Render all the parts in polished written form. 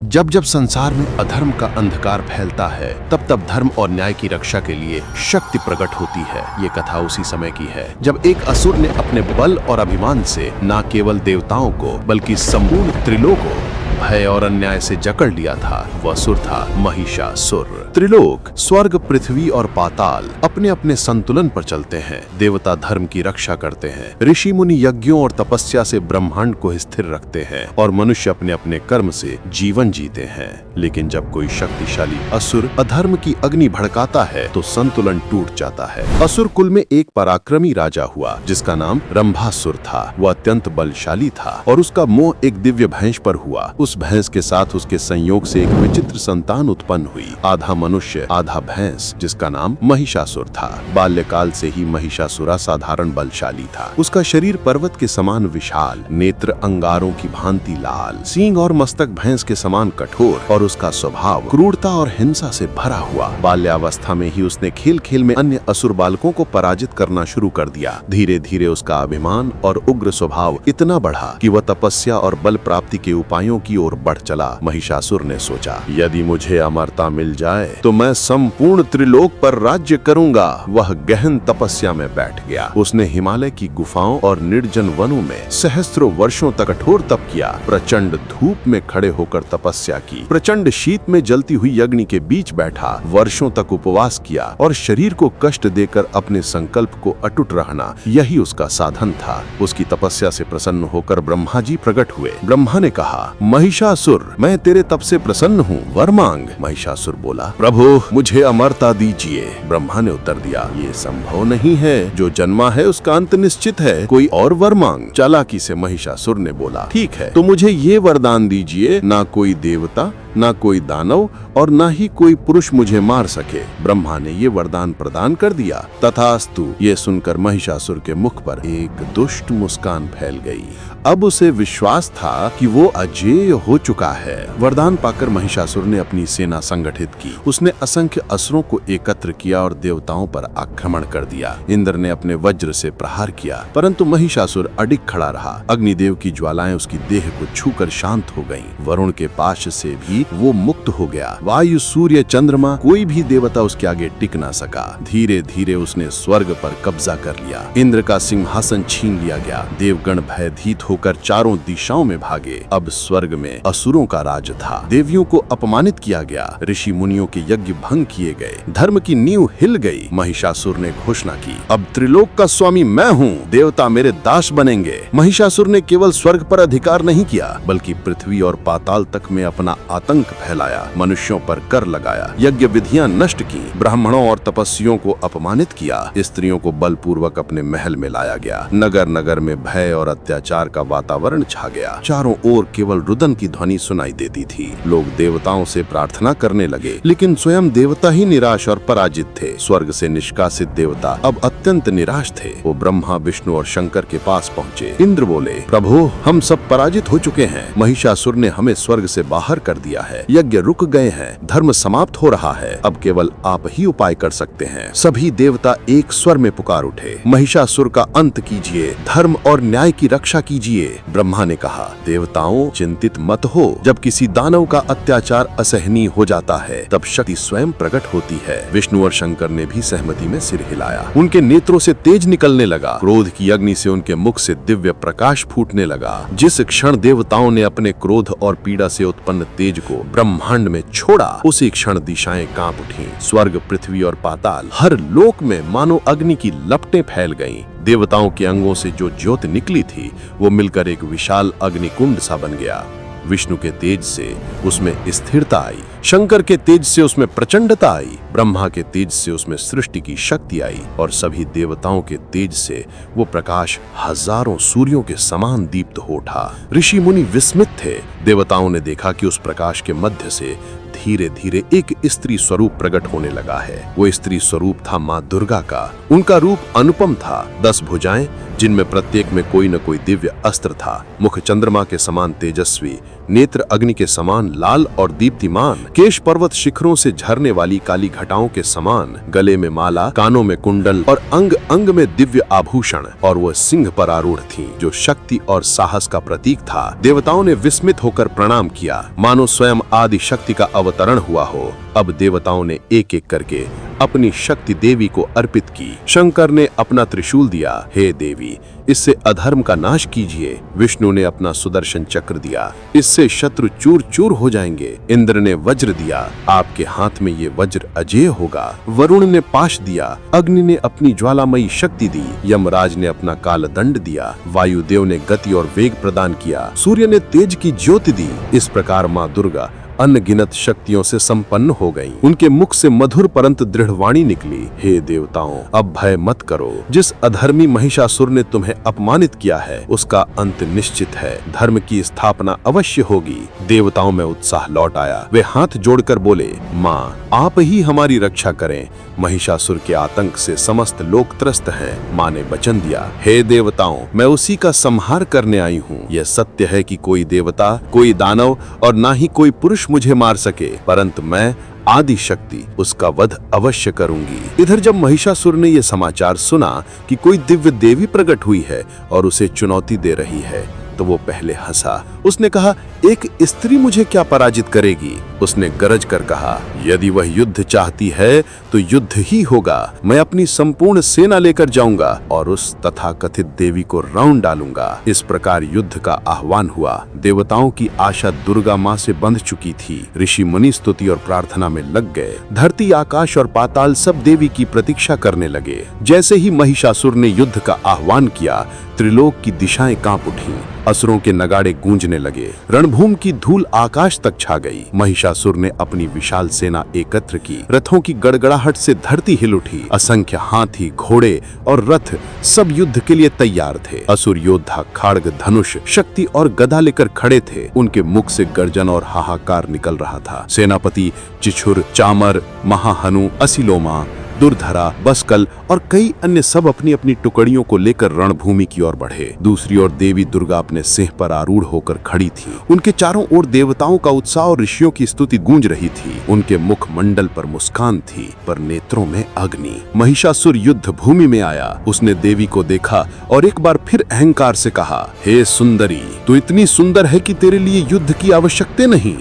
जब जब संसार में अधर्म का अंधकार फैलता है, तब तब धर्म और न्याय की रक्षा के लिए शक्ति प्रकट होती है। ये कथा उसी समय की है जब एक असुर ने अपने बल और अभिमान से न केवल देवताओं को बल्कि संपूर्ण त्रिलोक को भय और अन्याय से जकड़ लिया था। वह असुर था महिषासुर। त्रिलोक, स्वर्ग, पृथ्वी और पाताल अपने अपने संतुलन पर चलते हैं। देवता धर्म की रक्षा करते हैं, ऋषि मुनि यज्ञों और तपस्या से ब्रह्मांड को स्थिर रखते हैं और मनुष्य अपने अपने कर्म से जीवन जीते हैं। लेकिन जब कोई शक्तिशाली असुर अधर्म की अग्नि भड़काता है तो संतुलन टूट जाता है। असुर कुल में एक पराक्रमी राजा हुआ जिसका नाम रंभासुर था। वह अत्यंत बलशाली था और उसका मोह एक दिव्य भैंस पर हुआ। उस भैंस के साथ उसके संयोग से एक विचित्र संतान उत्पन्न हुई, आधा मनुष्य आधा भैंस, जिसका नाम महिषासुर था। बाल्यकाल से ही महिषासुर असाधारण बलशाली था। उसका शरीर पर्वत के समान विशाल, नेत्र अंगारों की भांति लाल, सींग और मस्तक भैंस के समान कठोर और उसका स्वभाव क्रूरता और हिंसा से भरा हुआ। बाल्यावस्था में ही उसने खेल खेल में अन्य असुर बालकों को पराजित करना शुरू कर दिया। धीरे धीरे उसका अभिमान और उग्र स्वभाव इतना बढ़ा कि वह तपस्या और बल प्राप्ति के उपायों की ओर बढ़ चला। महिषासुर ने सोचा, यदि मुझे अमरता मिल जाए तो मैं संपूर्ण त्रिलोक पर राज्य करूंगा। वह गहन तपस्या में बैठ गया। उसने हिमालय की गुफाओं और निर्जन वनों में सहस्त्रों वर्षों तक कठोर तप किया। प्रचंड धूप में खड़े होकर तपस्या की, प्रचंड शीत में जलती हुई अग्नि के बीच बैठा, वर्षों तक उपवास किया और शरीर को कष्ट देकर अपने संकल्प को अटूट रहना, यही उसका साधन था। उसकी तपस्या से प्रसन्न होकर ब्रह्मा जी प्रकट हुए। ब्रह्मा ने कहा, महिषासुर, मैं तेरे तप से प्रसन्न हूँ, वर मांग। महिषासुर बोला, प्रभु मुझे अमरता दीजिए। ब्रह्मा ने उत्तर दिया, ये संभव नहीं है, जो जन्मा है उसका अंत निश्चित है, कोई और वर मांग। चालाकी से महिषासुर ने बोला, ठीक है, तो मुझे ये वरदान दीजिए, ना कोई देवता ना कोई दानव और ना ही कोई पुरुष मुझे मार सके। ब्रह्मा ने ये वरदान प्रदान कर दिया। तथास्तु। ये सुनकर महिषासुर के मुख पर एक दुष्ट मुस्कान फैल गई। अब उसे विश्वास था कि वो अजेय हो चुका है। वरदान पाकर महिषासुर ने अपनी सेना संगठित की। उसने असंख्य असुरों को एकत्र किया और देवताओं पर आक्रमण कर दिया। इंद्र ने अपने वज्र से प्रहार किया, परंतु महिषासुर अडिग खड़ा रहा। अग्निदेव की ज्वालाएं उसकी देह को छूकर शांत हो गईं। वरुण के पाश से भी वो मुक्त हो गया। वायु, सूर्य, चंद्रमा, कोई भी देवता उसके आगे टिक ना सका। धीरे धीरे उसने स्वर्ग पर कब्जा कर लिया। इंद्र का सिंहासन छीन लिया गया। देवगण भयभीत होकर चारों दिशाओं में भागे। अब स्वर्ग में असुरों का राज था। देवियों को अपमानित किया गया। ऋषि मुनियों के यज्ञ भंग किए गए। धर्म की नींव हिल गई। महिषासुर ने घोषणा की, अब त्रिलोक का स्वामी मैं हूँ, देवता मेरे दास बनेंगे। महिषासुर ने केवल स्वर्ग पर अधिकार नहीं किया, बल्कि पृथ्वी और पाताल तक में अपना आतंक फैलाया। मनुष्यों पर कर लगाया, यज्ञ विधियां नष्ट की, ब्राह्मणों और तपस्वियों को अपमानित किया। स्त्रियों को बलपूर्वक अपने महल में लाया गया। नगर नगर में भय और अत्याचार का वातावरण छा गया। चारों ओर केवल रुदन की ध्वनि सुनाई देती थी। लोग देवताओं से प्रार्थना करने लगे, लेकिन स्वयं देवता ही निराश और पराजित थे। स्वर्ग से निष्कासित देवता अब अत्यंत निराश थे। वो ब्रह्मा, विष्णु और शंकर के पास पहुँचे। इंद्र बोले, प्रभु हम सब पराजित हो चुके हैं। महिषासुर ने हमें स्वर्ग से बाहर कर दिया है। यज्ञ रुक गए हैं, धर्म समाप्त हो रहा है। अब केवल आप ही उपाय कर सकते हैं। सभी देवता एक स्वर में पुकार उठे, महिषासुर का अंत कीजिए, धर्म और न्याय की रक्षा कीजिए। ब्रह्मा ने कहा, देवताओं चिंतित मत हो। जब किसी दानव का अत्याचार असहनीय हो जाता है, तब शक्ति स्वयं प्रकट होती है। विष्णु और शंकर ने भी सहमति में सिर हिलाया। उनके नेत्रों से तेज निकलने लगा। क्रोध की अग्नि से उनके मुख से दिव्य प्रकाश फूटने लगा। जिस क्षण देवताओं ने अपने क्रोध और पीड़ा से उत्पन्न तेज को ब्रह्मांड में छोड़ा, उसी क्षण दिशाएं कांप उठीं। स्वर्ग, पृथ्वी और पाताल, हर लोक में मानो अग्नि की लपटें फैल गईं। देवताओं के अंगों से जो ज्योति निकली थी, वो मिलकर एक विशाल अग्निकुंड सा बन गया। विष्णु के तेज से उसमें स्थिरता आई, शंकर के तेज से उसमें प्रचंडता आई, ब्रह्मा के तेज से उसमें सृष्टि की शक्ति आई और सभी देवताओं के तेज से वो प्रकाश हजारों सूर्यों के समान दीप्त हो उठा। ऋषि मुनि विस्मित थे। देवताओं ने देखा कि उस प्रकाश के मध्य से धीरे धीरे एक स्त्री स्वरूप प्रकट होने लगा है। वो स्त्री स्वरूप था माँ दुर्गा का। उनका रूप अनुपम था। 10 भुजाएं, जिनमें प्रत्येक में कोई न कोई दिव्य अस्त्र था। मुख चंद्रमा के समान तेजस्वी, नेत्र अग्नि के समान लाल और दीप्तिमान, केश पर्वत शिखरों से झरने वाली काली घटाओं के समान, गले में माला, कानों में कुंडल और अंग अंग में दिव्य आभूषण, और वह सिंह पर आरूढ़ थी जो शक्ति और साहस का प्रतीक था। देवताओं ने विस्मित होकर प्रणाम किया, मानो स्वयं आदि शक्ति का अवतरण हुआ हो। अब देवताओं ने एक एक करके अपनी शक्ति देवी को अर्पित की। शंकर ने अपना त्रिशूल दिया, हे देवी इससे अधर्म का नाश कीजिए। विष्णु ने अपना सुदर्शन चक्र दिया, इससे शत्रु चूर चूर हो जाएंगे। इंद्र ने वज्र दिया, आपके हाथ में ये वज्र अजेय होगा। वरुण ने पाश दिया, अग्नि ने अपनी ज्वालामयी शक्ति दी, यमराज ने अपना काल दंड दिया, वायुदेव ने गति और वेग प्रदान किया, सूर्य ने तेज की ज्योति दी। इस प्रकार माँ दुर्गा अनगिनत शक्तियों से संपन्न हो गईं। उनके मुख से मधुर परंतु दृढ़ वाणी निकली, हे देवताओं अब भय मत करो। जिस अधर्मी महिषासुर ने तुम्हें अपमानित किया है उसका अंत निश्चित है। धर्म की स्थापना अवश्य होगी। देवताओं में उत्साह लौट आया। वे हाथ जोड़कर बोले, माँ आप ही हमारी रक्षा करें। महिषासुर के आतंक से समस्त लोग त्रस्त हैं। माँ ने वचन दिया, हे देवताओं मैं उसी का संहार करने आई हूँ। यह सत्य है कि कोई देवता, कोई दानव और ना ही कोई पुरुष मुझे मार सके, परंतु मैं आदि शक्ति उसका वध अवश्य करूंगी। इधर जब महिषासुर ने यह समाचार सुना कि कोई दिव्य देवी प्रकट हुई है और उसे चुनौती दे रही है तो वो पहले हंसा। उसने कहा, एक स्त्री मुझे क्या पराजित करेगी। उसने गरज कर कहा, यदि वह युद्ध चाहती है तो युद्ध ही होगा। मैं अपनी संपूर्ण सेना लेकर जाऊंगा और उस तथाकथित देवी को राउंड डालूंगा। इस प्रकार युद्ध का आह्वान हुआ। देवताओं की आशा दुर्गा माँ से बंध चुकी थी। ऋषि मुनि स्तुति और प्रार्थना में लग गए। धरती, आकाश और पाताल सब देवी की प्रतीक्षा करने लगे। जैसे ही महिषासुर ने युद्ध का आह्वान किया, त्रिलोक की दिशाएं कांप उठी। असुरों के नगाड़े गूंजने लगे। रणभूमि की धूल आकाश तक छा गई। महिषासुर ने अपनी विशाल सेना एकत्र की। रथों की गड़गड़ाहट से धरती हिल उठी। असंख्य हाथी, घोड़े और रथ सब युद्ध के लिए तैयार थे। असुर योद्धा खड्ग, धनुष, शक्ति और गदा लेकर खड़े थे। उनके मुख से गर्जन और हाहाकार निकल रहा था। सेनापति चिछुर, चामर, महाहनु, असिलोमा, दुर्धरा, बस्कल और कई अन्य सब अपनी अपनी टुकड़ियों को लेकर रणभूमि की ओर बढ़े। दूसरी ओर देवी दुर्गा अपने सिंह पर आरूढ़ होकर खड़ी थी। उनके चारों ओर देवताओं का उत्साह और ऋषियों की स्तुति गूंज रही थी। उनके मुख मंडल पर मुस्कान थी, पर नेत्रों में अग्नि। महिषासुर युद्ध भूमि में आया। उसने देवी को देखा और एक बार फिर अहंकार से कहा, हे सुंदरी, तू इतनी सुंदर है कि तेरे लिए युद्ध की आवश्यकता नहीं।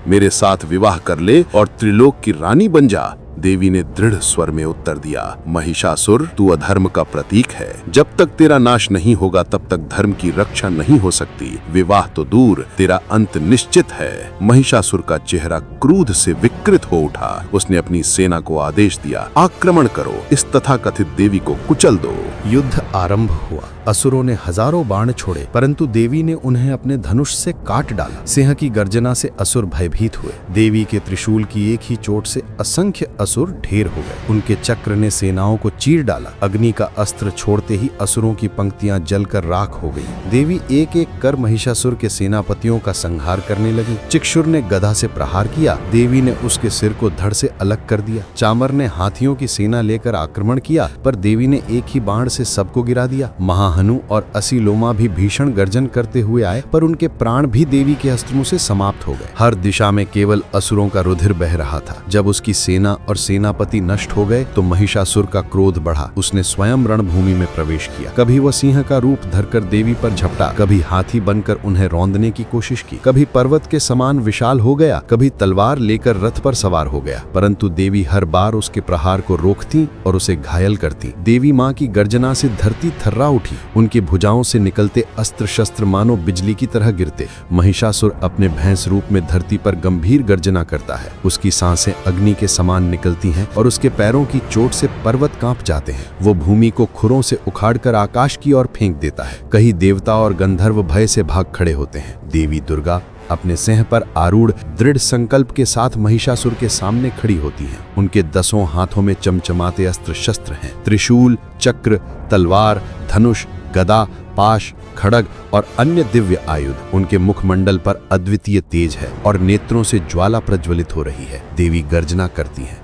मेरे साथ विवाह कर ले और त्रिलोक की रानी बन जा। देवी ने दृढ़ स्वर में उत्तर दिया, महिषासुर तू अधर्म का प्रतीक है। जब तक तेरा नाश नहीं होगा तब तक धर्म की रक्षा नहीं हो सकती। विवाह तो दूर, तेरा अंत निश्चित है। महिषासुर का चेहरा क्रोध से विकृत हो उठा। उसने अपनी सेना को आदेश दिया, आक्रमण करो, इस तथाकथित देवी को कुचल दो। युद्ध आरंभ हुआ। असुरों ने हजारों बाण छोड़े, परंतु देवी ने उन्हें अपने धनुष से काट डाला। सिंह की गर्जना से असुर भयभीत हुए। देवी के त्रिशूल की एक ही चोट से असंख्य असुर ढेर हो गए। उनके चक्र ने सेनाओं को चीर डाला। अग्नि का अस्त्र छोड़ते ही असुरों की पंक्तियां जलकर राख हो गई। देवी एक एक कर महिषासुर के सेनापतियों का संहार करने लगी। चिक्षुर ने गदा से प्रहार किया। देवी ने उसके सिर को धड़ से अलग कर दिया। चामर ने हाथियों की सेना लेकर आक्रमण किया, पर देवी ने एक ही बाण से सबको गिरा दिया। महाहनु और असिलोमा भी भीषण गर्जन करते हुए आए, पर उनके प्राण भी देवी के अस्त्रों से समाप्त हो गए। हर दिशा में केवल असुरों का रुधिर बह रहा था। जब उसकी सेना और सेनापति नष्ट हो गए तो महिषासुर का क्रोध बढ़ा। उसने स्वयं रणभूमि में प्रवेश किया। कभी वह सिंह का रूप धरकर देवी पर झपटा, कभी हाथी बनकर उन्हें रौंदने की कोशिश की, कभी पर्वत के समान विशाल हो गया, कभी तलवार लेकर रथ पर सवार हो गया, परंतु देवी हर बार उसके प्रहार को रोकती और उसे घायल करती। देवी माँ की गर्जना से धरती थर्रा उठी। उनकी भुजाओं से निकलते अस्त्र शस्त्र मानो बिजली की तरह गिरते। महिषासुर अपने भैंस रूप में धरती पर गंभीर गर्जना करता है। उसकी सांसें अग्नि के समान निकलती हैं और उसके पैरों की चोट से पर्वत कांप जाते हैं। वो भूमि को खुरों से उखाड़कर आकाश की ओर फेंक देता है। कई देवता और गंधर्व भय से भाग खड़े होते हैं। देवी दुर्गा अपने सिंह पर आरूढ़ दृढ़ संकल्प के साथ महिषासुर के सामने खड़ी होती हैं। उनके 10 हाथों में चमचमाते अस्त्र शस्त्र हैं। त्रिशूल, चक्र, तलवार, धनुष, गदा, पाश, खड्ग और अन्य दिव्य आयुध। उनके मुखमंडल पर अद्वितीय तेज है और नेत्रों से ज्वाला प्रज्वलित हो रही है। देवी गर्जना करती है,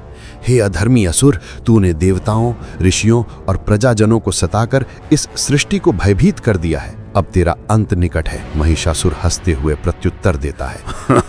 हे अधर्मी असुर, तूने देवताओं, ऋषियों और प्रजाजनों को सताकर इस सृष्टि को भयभीत कर दिया है। अब तेरा अंत निकट है। महिषासुर हंसते हुए प्रत्युत्तर देता है।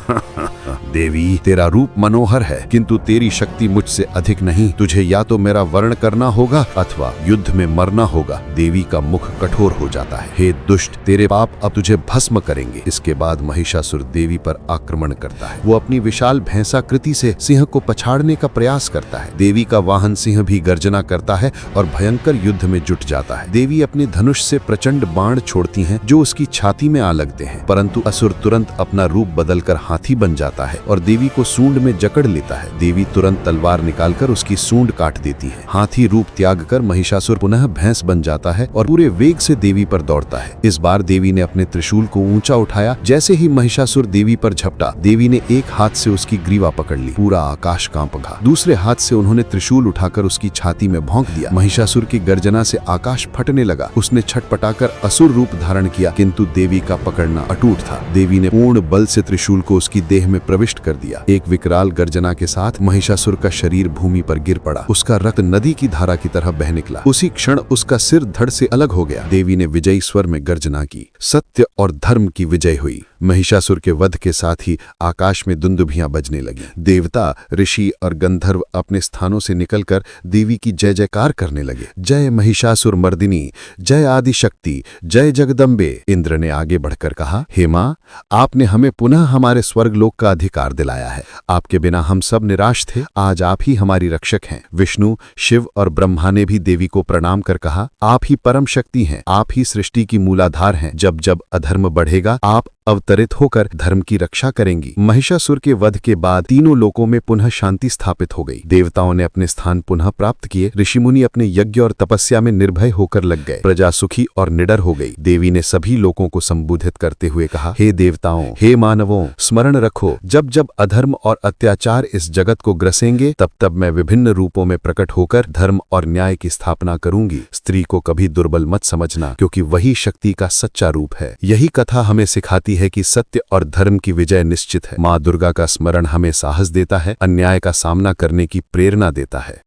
देवी, तेरा रूप मनोहर है, किंतु तेरी शक्ति मुझसे अधिक नहीं। तुझे या तो मेरा वर्ण करना होगा अथवा युद्ध में मरना होगा। देवी का मुख कठोर हो जाता है। हे दुष्ट, तेरे पाप अब तुझे भस्म करेंगे। इसके बाद महिषासुर देवी पर आक्रमण करता है। वो अपनी विशाल भैंसाकृति से सिंह को पछाड़ने का प्रयास करता है। देवी का वाहन सिंह भी गर्जना करता है और भयंकर युद्ध में जुट जाता है। देवी अपने धनुष से प्रचंड बाण छोड़ती हैं जो उसकी छाती में आ लगते हैं, परंतु असुर तुरंत अपना रूप बदलकर हाथी बन जाता है और देवी को सूंड में जकड़ लेता है। देवी तुरंत तलवार निकालकर उसकी सूंड काट देती है। हाथी रूप त्याग कर महिषासुर पुनः भैंस बन जाता है और पूरे वेग से देवी पर दौड़ता है। इस बार देवी ने अपने त्रिशूल को ऊंचा उठाया। जैसे ही महिषासुर देवी पर झपटा, देवी ने एक हाथ से उसकी ग्रीवा पकड़ ली। पूरा आकाश कांप उठा। दूसरे हाथ से उन्होंने त्रिशूल उठाकर उसकी छाती में भोंक दिया। महिषासुर की गर्जना से आकाश फटने लगा। उसने छटपटाकर असुर रूप धारण किया, किंतु देवी का पकड़ना अटूट था। देवी ने पूर्ण बल से त्रिशूल को उसकी देह में प्रविष्ट कर दिया। एक विकराल गर्जना के साथ महिषासुर का शरीर भूमि पर गिर पड़ा। उसका रक्त नदी की धारा की तरह बह निकला। उसी क्षण उसका सिर धड़ से अलग हो गया। देवी ने विजयी स्वर में गर्जना की। सत्य और धर्म की विजय हुई। महिषासुर के वध के साथ ही आकाश में दुंदुभियां बजने लगी। देवता, ऋषि और गंधर्व अपने स्थानों से निकलकर देवी की जय जयकार करने लगे। जय महिषासुर मर्दिनी, जय आदि शक्ति, जय जगदम्बे। इंद्र ने आगे बढ़कर कहा, हे मां, आपने हमें पुनः हमारे स्वर्गलोक का अधिकार दिलाया है। आपके बिना हम सब निराश थे। आज आप ही हमारी रक्षक हैं। विष्णु, शिव और ब्रह्मा ने भी देवी को प्रणाम कर कहा, आप ही परम शक्ति हैं। आप ही सृष्टि की मूलाधार हैं। जब जब अधर्म बढ़ेगा, आप अवतरित होकर धर्म की रक्षा करेंगी। महिषासुर के वध के बाद तीनों लोकों में पुनः शांति स्थापित हो गई। देवताओं ने अपने स्थान पुनः प्राप्त किए। ऋषिमुनि अपने यज्ञ और तपस्या में निर्भय होकर लग गए। प्रजा सुखी और निडर हो गई। देवी ने सभी लोगों को संबोधित करते हुए कहा, हे देवताओं, हे मानवों, स्मरण रखो, जब जब अधर्म और अत्याचार इस जगत को ग्रसेंगे, तब तब मैं विभिन्न रूपों में प्रकट होकर धर्म और न्याय की स्थापना करूंगी। स्त्री को कभी दुर्बल मत समझना, क्योंकि वही शक्ति का सच्चा रूप है। यही कथा हमें सिखाती है कि सत्य और धर्म की विजय निश्चित है। माँ दुर्गा का स्मरण हमें साहस देता है, अन्याय का सामना करने की प्रेरणा देता है।